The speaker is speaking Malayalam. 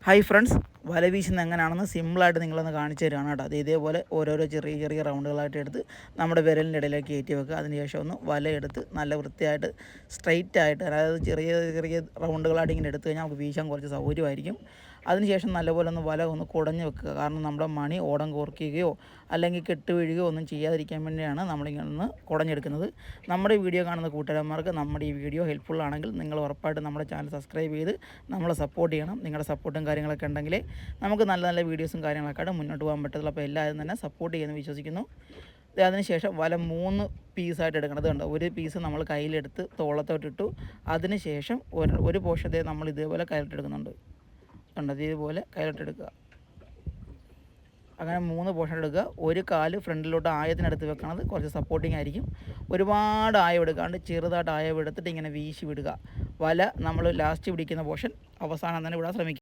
ഹായ് ഫ്രണ്ട്സ്, വല വീശുന്നത് എങ്ങനെയാണെന്ന് സിമ്പിളായിട്ട് നിങ്ങളൊന്ന് കാണിച്ചു തരികയാണ് കേട്ടോ. അത് ഇതേപോലെ ഓരോരോ ചെറിയ ചെറിയ റൗണ്ടുകളായിട്ട് എടുത്ത് നമ്മുടെ വിരലിൻ്റെ ഇടയിലേക്ക് കയറ്റി വെക്കുക. അതിനുശേഷം ഒന്ന് വലയെടുത്ത് നല്ല വൃത്തിയായിട്ട് സ്ട്രെയിറ്റ് ആയിട്ട്, അതായത് ചെറിയ ചെറിയ റൗണ്ടുകളായിട്ട് ഇങ്ങനെ എടുത്തു കഴിഞ്ഞാൽ നമുക്ക് വീശാൻ കുറച്ച് സൗകര്യമായിരിക്കും. അതിനുശേഷം നല്ലപോലെ ഒന്ന് വല ഒന്ന് കുടഞ്ഞ് വെക്കുക. കാരണം നമ്മുടെ മണി ഓടം കോർക്കുകയോ അല്ലെങ്കിൽ കെട്ട് വീഴുകയോ ഒന്നും ചെയ്യാതിരിക്കാൻ വേണ്ടിയാണ് നമ്മളിങ്ങനെ ഒന്ന് കുടഞ്ഞെടുക്കുന്നത്. നമ്മുടെ വീഡിയോ കാണുന്ന കൂട്ടുകാരന്മാർക്ക് നമ്മുടെ ഈ വീഡിയോ ഹെൽപ്ഫുൾ ആണെങ്കിൽ നിങ്ങൾ ഉറപ്പായിട്ടും നമ്മുടെ ചാനൽ സബ്സ്ക്രൈബ് ചെയ്ത് നമ്മളെ സപ്പോർട്ട് ചെയ്യണം. നിങ്ങളുടെ സപ്പോർട്ടും കാര്യങ്ങളൊക്കെ ഉണ്ടെങ്കിൽ നമുക്ക് നല്ല നല്ല വീഡിയോസും കാര്യങ്ങളൊക്കെ മുന്നോട്ട് പോകാൻ പറ്റത്തുള്ളൂ. അപ്പോൾ എല്ലാവരും തന്നെ സപ്പോർട്ട് ചെയ്യുമെന്ന് വിശ്വസിക്കുന്നു. അതിനുശേഷം വല 3 പീസായിട്ട് എടുക്കണം. കണ്ടോ, ഒരു പീസ് നമ്മൾ കയ്യിലെടുത്ത് തോളത്തോട്ടിട്ടു. അതിനുശേഷം ഒരു പോർഷത്തെ നമ്മൾ ഇതേപോലെ കയ്യിലിട്ടെടുക്കുന്നുണ്ട്. കണ്ടോ, ഇതേപോലെ കയ്യിലിട്ടെടുക്കുക. അങ്ങനെ 3 പോർഷൻ എടുക്കുക. ഒരു കാല് ഫ്രണ്ടിലോട്ട് ആയത്തിനടുത്ത് വെക്കണത് കുറച്ച് സപ്പോർട്ടിങ് ആയിരിക്കും. ഒരുപാട് ആയം എടുക്കാണ്ട് ചെറുതായിട്ട് ആയം എടുത്തിട്ട് ഇങ്ങനെ വീശി വിടുക. വല നമ്മൾ ലാസ്റ്റ് പിടിക്കുന്ന പോർഷൻ അവസാനം തന്നെ വിടാൻ ശ്രമിക്കുക.